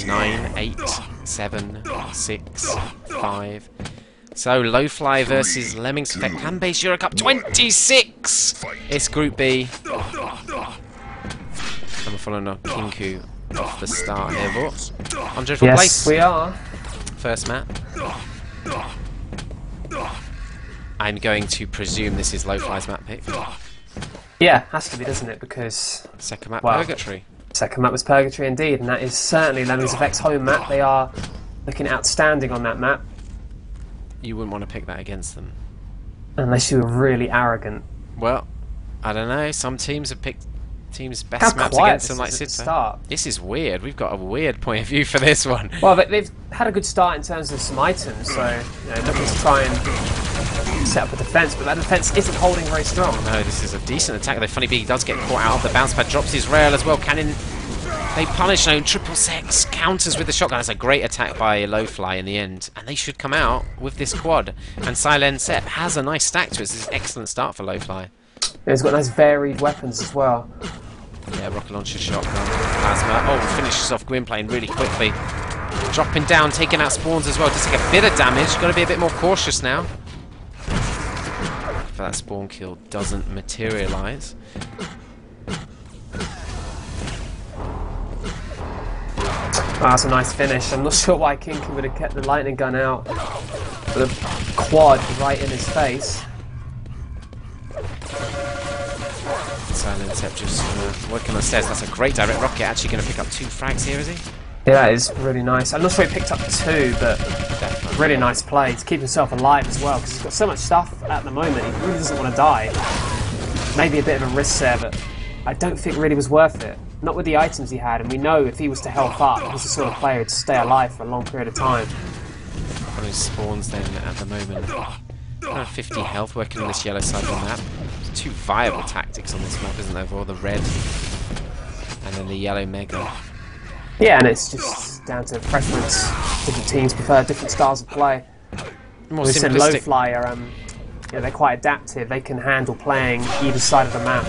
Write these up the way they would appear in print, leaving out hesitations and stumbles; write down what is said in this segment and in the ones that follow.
9, 8, 7, 6, 5. So l0wfly versus Lemmings Effect ClanBase EuroCup 26. It's Group B. And we're following a Kinku off the start here, but 100th place. Yes, we are. First map. I'm going to presume this is l0wfly's map pick. Yeah, has to be, doesn't it? Because Second map, well, Purgatory. second map was Purgatory indeed, and that is certainly Lemmings Effect's home map. They are looking outstanding on that map. You wouldn't want to pick that against them. Unless you were really arrogant. Well, I don't know. Some teams have picked teams' best How maps quiet against them, like this is at the Sidfa. start. This is weird. We've got a weird point of view for this one. Well, they've had a good start in terms of some items, so looking to try and set up a defense, but that defense isn't holding very strong. No, this is a decent attack. Though Funny Bee does get caught out of the bounce pad, drops his rail as well. Cannon, they punish no triple sex, counters with the shotgun. That's a great attack by l0wfly in the end, and they should come out with this quad. And Silent Sep has a nice stack to it. This is an excellent start for l0wfly. He's got nice varied weapons as well. Yeah, rocket launcher, shotgun, plasma. Oh, finishes off Gwynplaine really quickly. Dropping down, taking out spawns as well. Just take a bit of damage. Got to be a bit more cautious now. If that spawn kill doesn't materialise. Oh, that's a nice finish. I'm not sure why Kinky would have kept the lightning gun out. With a quad right in his face. Silent Sep just working on stairs. That's a great direct rocket. Actually going to pick up 2 frags here, is he? Yeah, that is really nice. I'm not sure he picked up 2, but really nice play to keep himself alive as well, because he's got so much stuff at the moment. He really doesn't want to die. Maybe a bit of a risk there, but I don't think really was worth it. Not with the items he had, and we know if he was to health up, he's the sort of player to stay alive for a long period of time. On his spawns then at the moment. Around 50 health working on this yellow side of the map. There's 2 viable tactics on this map, isn't there? For the red and then the yellow mega. Yeah, and it's just down to preference. Different teams prefer different styles of play. More We said simplistic. l0wfly are, they're quite adaptive. They can handle playing either side of the map.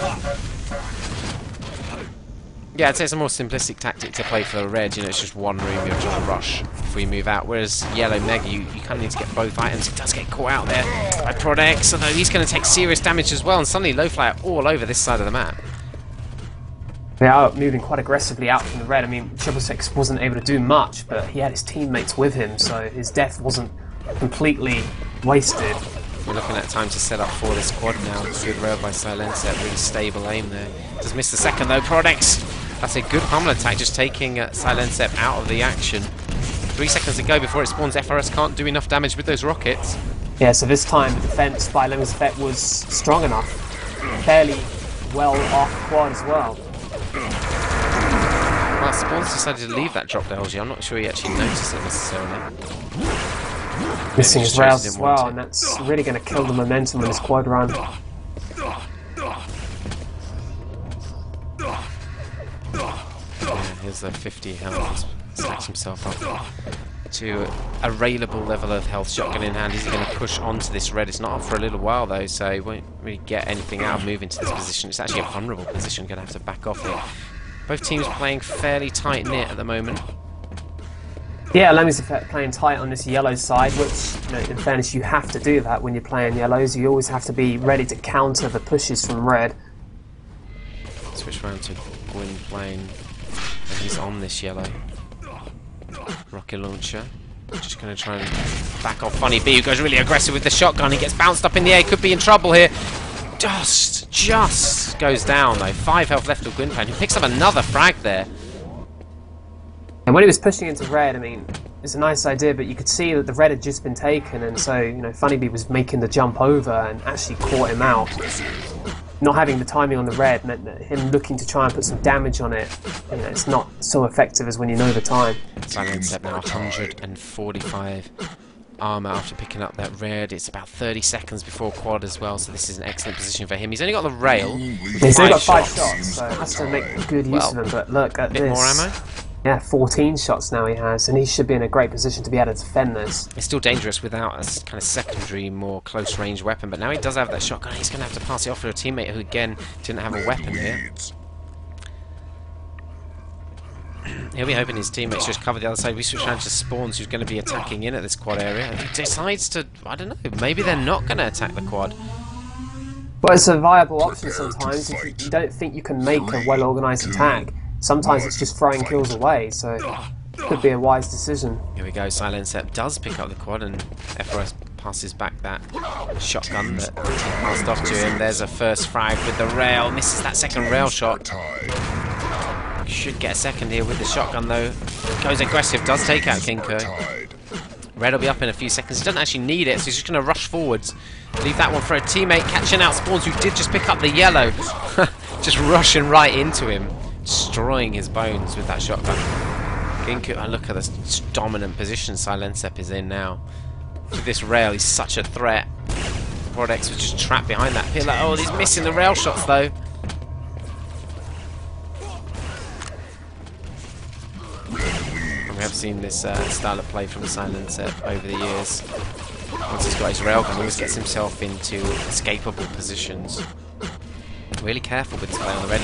Yeah, I'd say it's a more simplistic tactic to play for the red. It's just one room you're trying to rush before you move out. Whereas yellow mega, you kind of need to get both items. It does get caught out there by Prodex, although he's going to take serious damage as well. And suddenly l0wfly are all over this side of the map. They are moving quite aggressively out from the red. I mean, Triple Six wasn't able to do much, but he had his teammates with him, so his death wasn't completely wasted. We're looking at time to set up for this quad now. Good rail by Silent Sep, really stable aim there. Does miss the second though, Prodex. That's a good pummel attack, just taking Silent Sep out of the action. 3 seconds to go before it spawns. FRS can't do enough damage with those rockets. Yeah, so this time the defense by Lemmings Effect was strong enough. Fairly well off quad as well. Well, Spawns decided to leave that drop to LG. I'm not sure he actually noticed it necessarily. Missing his just rails didn't as want well, to. and that's really going to kill the momentum on his quad run. Yeah, here's the 50 health. Stacks himself up to a railable level of health. Shotgun in hand. Is he going to push onto this red? It's not up for a little while though, so he won't really get anything out of moving to this position. It's actually a vulnerable position. Going to have to back off here. Both teams playing fairly tight knit at the moment. Yeah, Lemmings Effect playing tight on this yellow side, which, in fairness, you have to do that when you're playing yellows. You always have to be ready to counter the pushes from red. Switch round to Gwynplaine, and he's on this yellow. Rocket launcher. Just going to try and back off Funny Bee, who goes really aggressive with the shotgun. He gets bounced up in the air, could be in trouble here. Just goes down though. 5 health left of Gwynplaine, who picks up another frag there. And when he was pushing into red, I mean, it's a nice idea, but you could see that the red had just been taken, and so, Funny Bee was making the jump over and actually caught him out. Not having the timing on the red meant that him looking to try and put some damage on it, it's not so effective as when you know the time. Silent Sep now 145 armor after picking up that red. It's about 30 seconds before quad as well, so this is an excellent position for him. He's only got the rail. He's only got 5 shots, so has to make good use of them, but look at a bit this. more ammo. Yeah, 14 shots now he has, and he should be in a great position to be able to defend this. It's still dangerous without a kind of secondary, more close-range weapon, but now he does have that shotgun. He's going to have to pass it off to a teammate who, again, didn't have a weapon here. He'll be hoping his teammates just cover the other side. We switch around to Spawns, who's going to be attacking in at this quad area. And he decides to, I don't know, maybe they're not going to attack the quad. Well, it's a viable option sometimes if you don't think you can make a well-organised attack. Sometimes it's just throwing kills away, so it could be a wise decision. Here we go, Silencep does pick up the quad, and FRS passes back that shotgun that passed off to him. There's a first frag with the rail, misses that second rail shot. Should get a second here with the shotgun though. Goes aggressive, does take out Kinko. Red will be up in a few seconds. He doesn't actually need it, so he's just going to rush forwards. Leave that one for a teammate, catching out Spawns, who did just pick up the yellow. Just rushing right into him, destroying his bones with that shotgun. Kinko, oh, look at this dominant position Silencep is in now. With this rail, he's such a threat. Prodex was just trapped behind that pillar. Oh, he's missing the rail shots though. And we have seen this style of play from Silencep over the years. Once he's got his railgun, he always gets himself into escapable positions. Really careful with this play on the red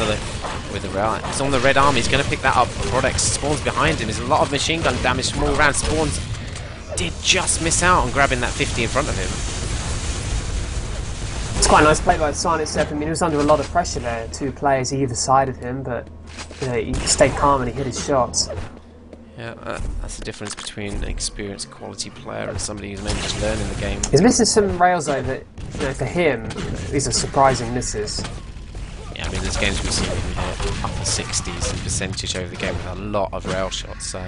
with the rail. He's on the red arm, he's going to pick that up. Prodex spawns behind him. There's a lot of machine gun damage from all around. Spawns did just miss out on grabbing that 50 in front of him. It's quite a nice play by Silencep. I mean, he was under a lot of pressure there. 2 players either side of him, but you know, he stayed calm and he hit his shots. Yeah, that's the difference between an experienced quality player and somebody who's maybe just learning the game. He's missing some rails though that, you know, for him, these are surprising misses. Yeah, I mean, there's games we've seen him hit upper 60s in percentage over the game with a lot of rail shots, so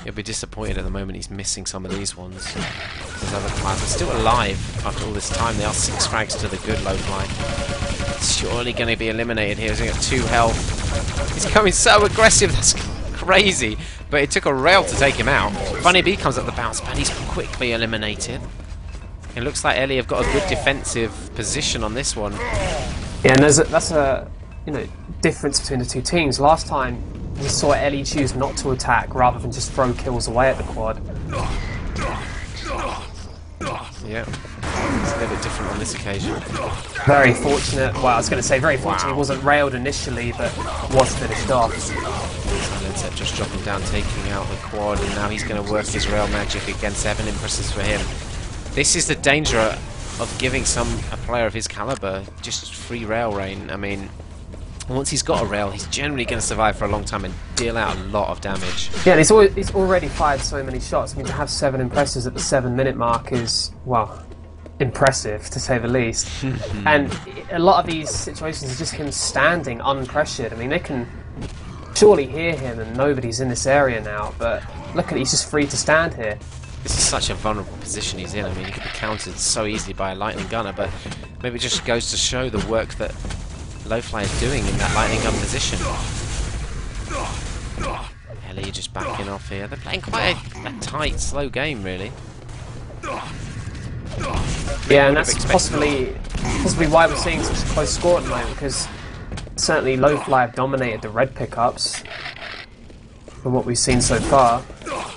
he'll be disappointed at the moment he's missing some of these ones. His other players are still alive after all this time. They are 6 frags to the good l0wfly. Surely going to be eliminated here. He's got 2 health. He's coming so aggressive, that's crazy. But it took a rail to take him out. Funny Bee comes up the bounce pad. He's quickly eliminated. It looks like Ellie have got a good defensive position on this one. Yeah, and that's a difference between the 2 teams. Last time we saw Ellie choose not to attack rather than just throw kills away at the quad. Yeah, it's a little bit different on this occasion. Very fortunate. Well, I was going to say very fortunate. He wasn't railed initially, but was finished off. Silencep just dropping down, taking out the quad, and now he's going to work his rail magic again. 7 impresses for him. This is the danger of giving a player of his caliber just free rail rain. I mean, once he's got a rail, he's generally going to survive for a long time and deal out a lot of damage. Yeah, and he's already fired so many shots. I mean, to have 7 impresses at the 7-minute mark is, well, impressive to say the least. And a lot of these situations are just him standing unpressured. I mean, they can surely hear him and nobody's in this area now, but look at it, he's just free to stand here. This is such a vulnerable position he's in. I mean, he could be countered so easily by a lightning gunner, but maybe it just goes to show the work that l0wfly is doing in that lightning gun position. Ellie just backing off here. They're playing quite a tight, slow game, really. Yeah, and that's possibly why we're seeing such a close score at the moment, because certainly l0wfly have dominated the red pickups from what we've seen so far.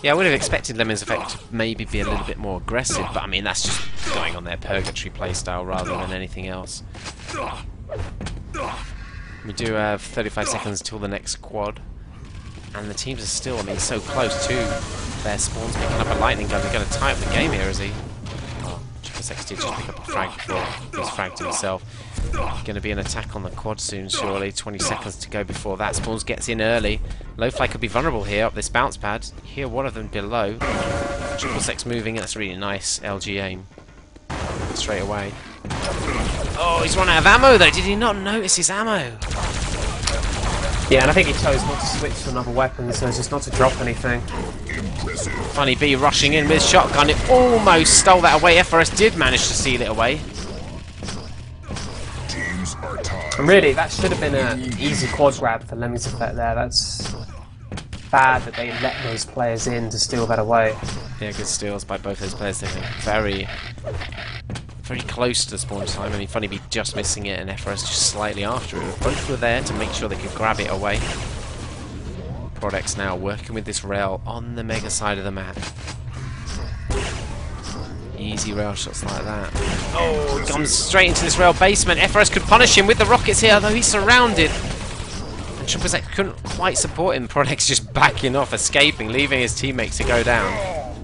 Yeah, I would have expected Lemmings Effect to maybe be a little bit more aggressive, but I mean, that's just going on their purgatory playstyle rather than anything else. We do have 35 seconds till the next quad, and the teams are still, I mean, so close to their spawns picking up a lightning gun. They're going to tie up the game here, is he? Oh, Triple did just pick up a frag before he's fragged himself. Going to be an attack on the quad soon, surely. 20 seconds to go before that. Spawns gets in early. l0wfly could be vulnerable here up this bounce pad. Hear one of them below. Triple moving. That's really nice LG aim. Straight away. Oh, he's run out of ammo though. Did he not notice his ammo? Yeah, and I think he chose not to switch to another weapon, so just not to drop anything. Funny Bee rushing in with shotgun. It almost stole that away. FRS did manage to steal it away. And really, that should have been an easy quad grab for Lemmings Effect there. That's bad that they let those players in to steal that away. Yeah, good steals by both those players. They're very close to the spawn time. I mean, Funny Bee just missing it and FRS just slightly after it. Both were there to make sure they could grab it away. Prodex now working with this rail on the mega side of the map. Easy rail shots like that. Oh, he comes straight into this rail basement. FRS could punish him with the rockets here, though he's surrounded. Triple Sec couldn't quite support him. Product's just backing off, escaping, leaving his teammates to go down.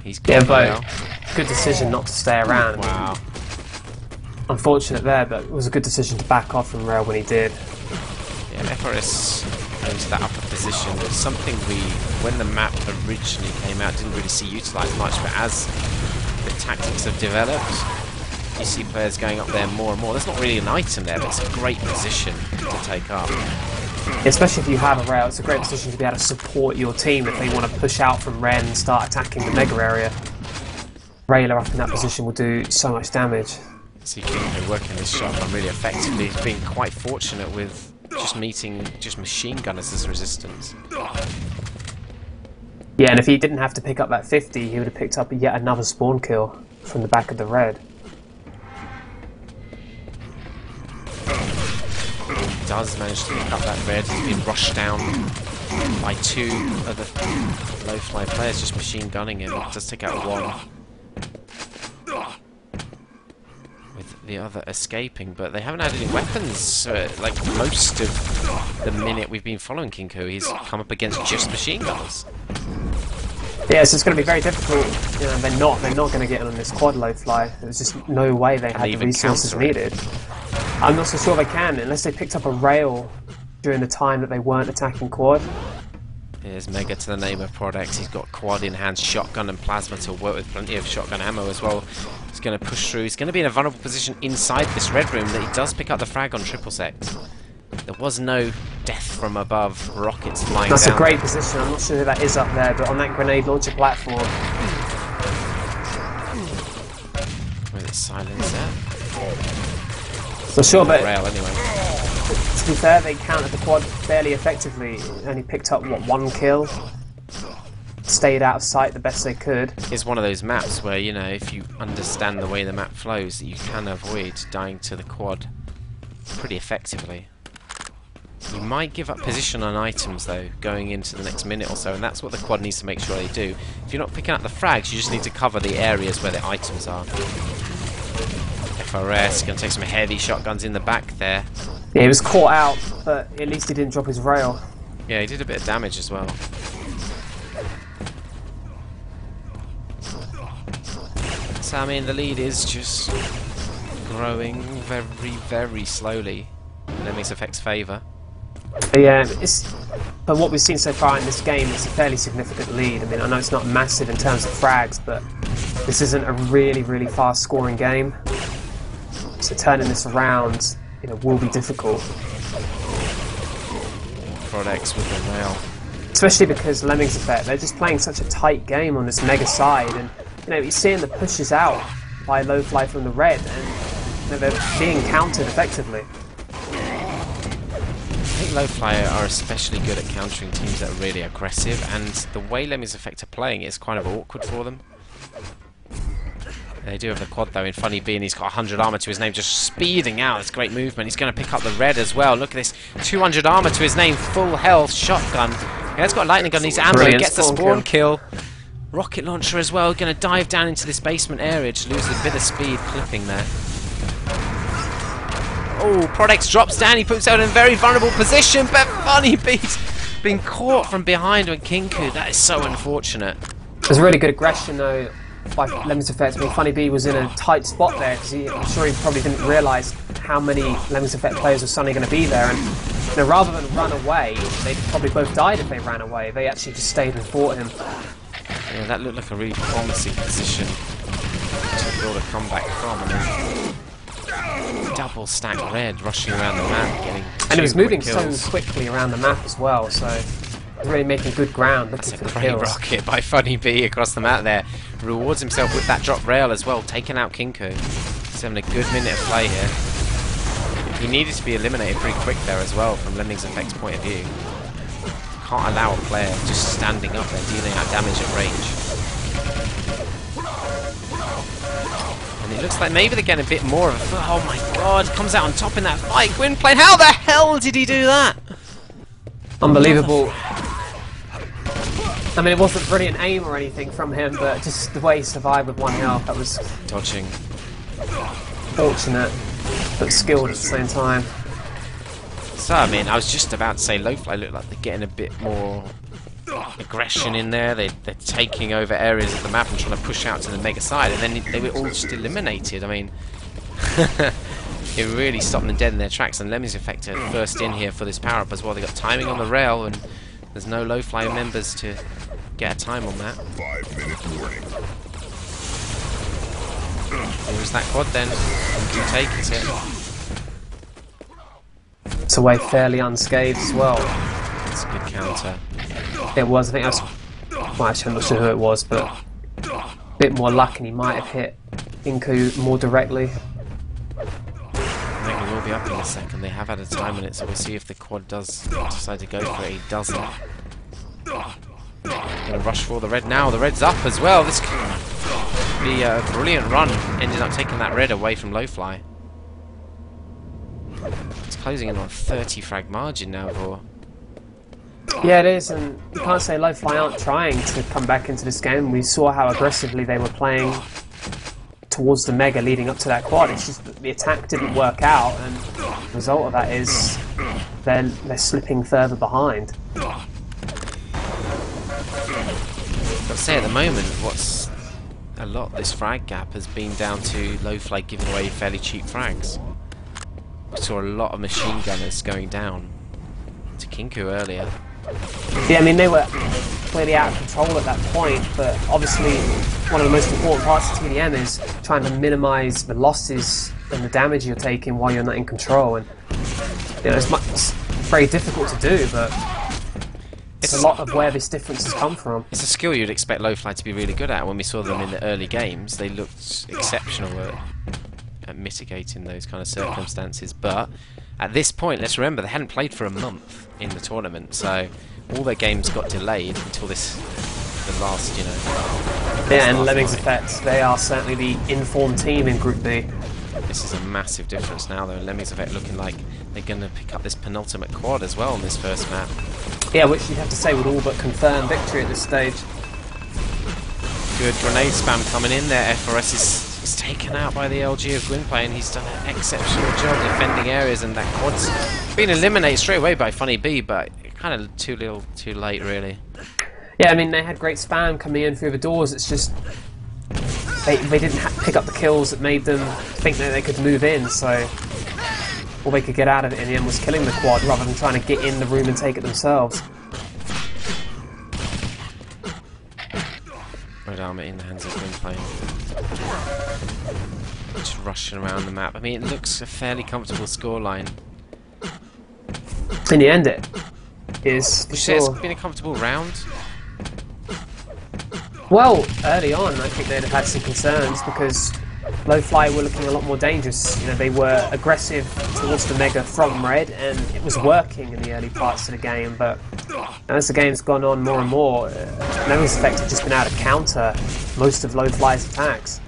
He's got but good decision not to stay around. Wow. Unfortunate there, but it was a good decision to back off from Rail when he did. Yeah, FRS into that upper position was something we, when the map originally came out, didn't really see utilised much, but as the tactics have developed, you see players going up there more and more. There's not really an item there, but it's a great position to take up. Especially if you have a Rail, it's a great position to be able to support your team if they want to push out from Ren and start attacking the mega area. Railer up in that position will do so much damage. See Kinko working this shotgun really effectively. He's been quite fortunate with just meeting machine gunners as resistance. Yeah, and if he didn't have to pick up that 50, he would have picked up yet another spawn kill from the back of the red. He does manage to pick up that red. He's been rushed down by two of the l0wfly players just machine gunning him. Does take out one. With the other escaping, but they haven't had any weapons like most of the minute we've been following Kinko. He's come up against just machine gunners. Yeah, so it's going to be very difficult. You know, they're not going to get on this quad l0wfly. There's just no way they had the resources needed. I'm not so sure they can unless they picked up a rail during the time that they weren't attacking quad. Here's Mega to the name of products. He's got quad in hand, shotgun and plasma to work with, plenty of shotgun ammo as well. He's going to push through. He's going to be in a vulnerable position inside this red room, that he does pick up the frag on triple sect. There was no death from above, rockets flying down. That's a great position. I'm not sure who that is up there, but on that grenade launcher platform. With its silence there. So sure, but rail anyway. To be fair, they countered the quad fairly effectively. Only picked up, what, one kill? Stayed out of sight the best they could. It's one of those maps where, you know, if you understand the way the map flows, that you can avoid dying to the quad pretty effectively. You might give up position on items though, going into the next minute or so, and that's what the quad needs to make sure they do. If you're not picking up the frags, you just need to cover the areas where the items are. FRS going to take some heavy shotguns in the back there. Yeah, he was caught out, but at least he didn't drop his rail. Yeah, he did a bit of damage as well. So, I mean, the lead is just growing very, very slowly in Lemmings Effect's favour. Yeah, but what we've seen so far in this game is a fairly significant lead. I mean, I know it's not massive in terms of frags, but this isn't a really, really fast scoring game. So turning this around, you know, will be difficult. Products with the rail. Especially because Lemmings Effect, they're just playing such a tight game on this mega side, and you know, you're seeing the pushes out by l0wfly from the red, and you know, they're being countered effectively. I think l0wfly are especially good at countering teams that are really aggressive, and the way Lemmings Effect are playing is kind of awkward for them. They do have the quad though in Funny B, and he's got 100 armor to his name, just speeding out. It's great movement. He's going to pick up the red as well. Look at this, 200 armor to his name, full health, shotgun. He has got a lightning gun, needs ammo, Brilliant. gets the spawn kill. Rocket launcher as well, going to dive down into this basement area, just loses a bit of speed, clipping there. Oh, Products drops down, he puts out in a very vulnerable position, but Funny B's been caught from behind with Kinku. That is so unfortunate. There's really good aggression though by Lemmings Effect. I mean, Funny B was in a tight spot there because I'm sure he probably didn't realise how many Lemmings Effect players were suddenly going to be there, and you know, rather than run away, they'd probably both died if they ran away. They actually just stayed and fought him. Yeah, that looked like a really promising position to build a comeback from. And then double stack red rushing around the map, getting and it was moving kills. so quickly around the map as well, so really making good ground. That's a for the great kills. rocket by Funny B across the map there. Rewards himself with that drop rail as well, taking out Kinko. He's having a good minute of play here. He needed to be eliminated pretty quick there as well from Lemmings Effect's point of view. Can't allow a player just standing up there dealing out damage at range. And it looks like maybe they're getting a bit more of a... Oh my god, comes out on top in that fight. Gwynplaine, how the hell did he do that? Unbelievable. I mean, it wasn't brilliant aim or anything from him, but just the way he survived with one health, that was Dodging. fortunate, but skilled at the same time. So, I mean, I was just about to say l0wfly look like they're getting a bit more aggression in there. They're taking over areas of the map and trying to push out to the mega side, and then they were all just eliminated. I mean, it really stopped them dead in their tracks, and Lemmings Effect are first in here for this power-up as well. They got timing on the rail, and there's no l0wfly members to get a time on that. 5-minute warning. Here's that quad then. Do take it. It's away fairly unscathed as well. It's a good counter. It was, I think that was, well, actually I'm not sure who it was, but a bit more luck and he might have hit Inku more directly. Mega will be up in a second. They have had a time on it, so we'll see if the quad does decide to go for it. He doesn't. Gonna rush for the red now. The red's up as well. This could be a brilliant run. Ended up taking that red away from l0wfly. It's closing in on a 30 frag margin now for. Yeah, it is, and you can't say l0wfly aren't trying to come back into this game. We saw how aggressively they were playing towards the mega leading up to that quad. It's just that the attack didn't work out, and the result of that is they're slipping further behind. I'd say at the moment, what's a lot this frag gap has been down to l0wfly giving away fairly cheap frags. We saw a lot of machine gunners going down to Kinku earlier. Yeah, I mean, they were clearly out of control at that point, but obviously one of the most important parts of TDM is trying to minimise the losses and the damage you're taking while you're not in control. And you know, it's very difficult to do, but it's a lot of where this difference has come from. It's a skill you'd expect l0wfly to be really good at. When we saw them in the early games, they looked exceptional at mitigating those kind of circumstances, but at this point, let's remember, they hadn't played for a month in the tournament, so all their games got delayed until the last, you know... Yeah, and Lemmings Effect, they are certainly the informed team in Group B. This is a massive difference now, though. Lemmings Effect looking like they're going to pick up this penultimate quad as well on this first map. Yeah, which you'd have to say would all but confirm victory at this stage. Good grenade spam coming in there. FRS is taken out by the LG of Gwynplay, and he's done an exceptional job defending areas, and that quad's been eliminated straight away by Funny B, but kind of too little too late, really. Yeah, I mean, they had great spam coming in through the doors. It's just they didn't pick up the kills that made them think that they could move in, so all they could get out of it in the end was killing the quad rather than trying to get in the room and take it themselves. Red armor in the hands of Gwynplay. Just rushing around the map. I mean, it looks a fairly comfortable scoreline. In the end, it is for sure. It's been a comfortable round. Well, early on, I think they'd have had some concerns because l0wfly were looking a lot more dangerous. You know, they were aggressive towards the mega from red, and it was working in the early parts of the game. But as the game's gone on more and more, Lemmings Effect have just been able to counter most of l0wfly's attacks.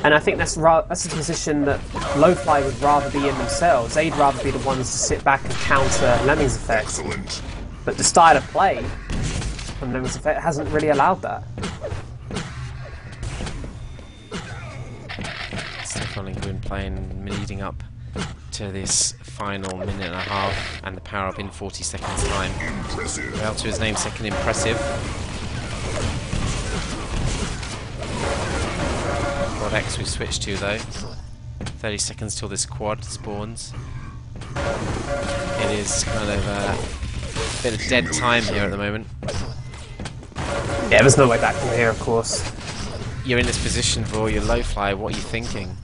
And I think that's a position that l0wfly would rather be in themselves. They'd rather be the ones to sit back and counter Lemmings Effect. Excellent. But the style of play from Lemmings Effect hasn't really allowed that. Stefan and Gwyn playing, leading up to this final minute and a half, and the power up in 40 seconds time. Well, to his namesake, impressive. Quad X we've switched to though. 30 seconds till this quad spawns. It is kind of a bit of dead time here at the moment. Yeah, there's no way back from here, of course. You're in this position for your l0wfly, what are you thinking?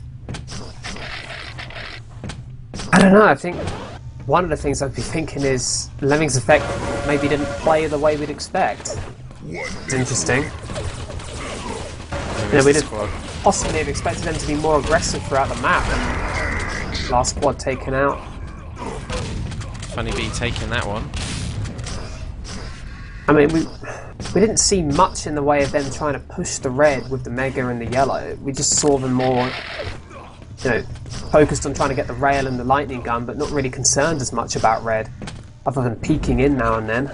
I don't know, I think one of the things I'd be thinking is Lemmings Effect maybe didn't play the way we'd expect. It's interesting. You know, we'd have possibly have expected them to be more aggressive throughout the map, and last quad taken out. Funny B taking that one. I mean, we didn't see much in the way of them trying to push the red with the mega and the yellow. We just saw them more, you know, focused on trying to get the rail and the lightning gun, but not really concerned as much about red, other than peeking in now and then.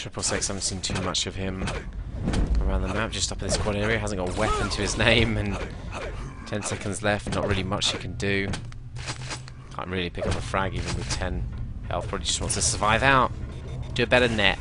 Triple Six, I haven't seen too much of him around the map, just up in this quad area. Hasn't got a weapon to his name, and 10 seconds left, not really much he can do. Can't really pick up a frag even with 10 health, probably just wants to survive out. Do a better net.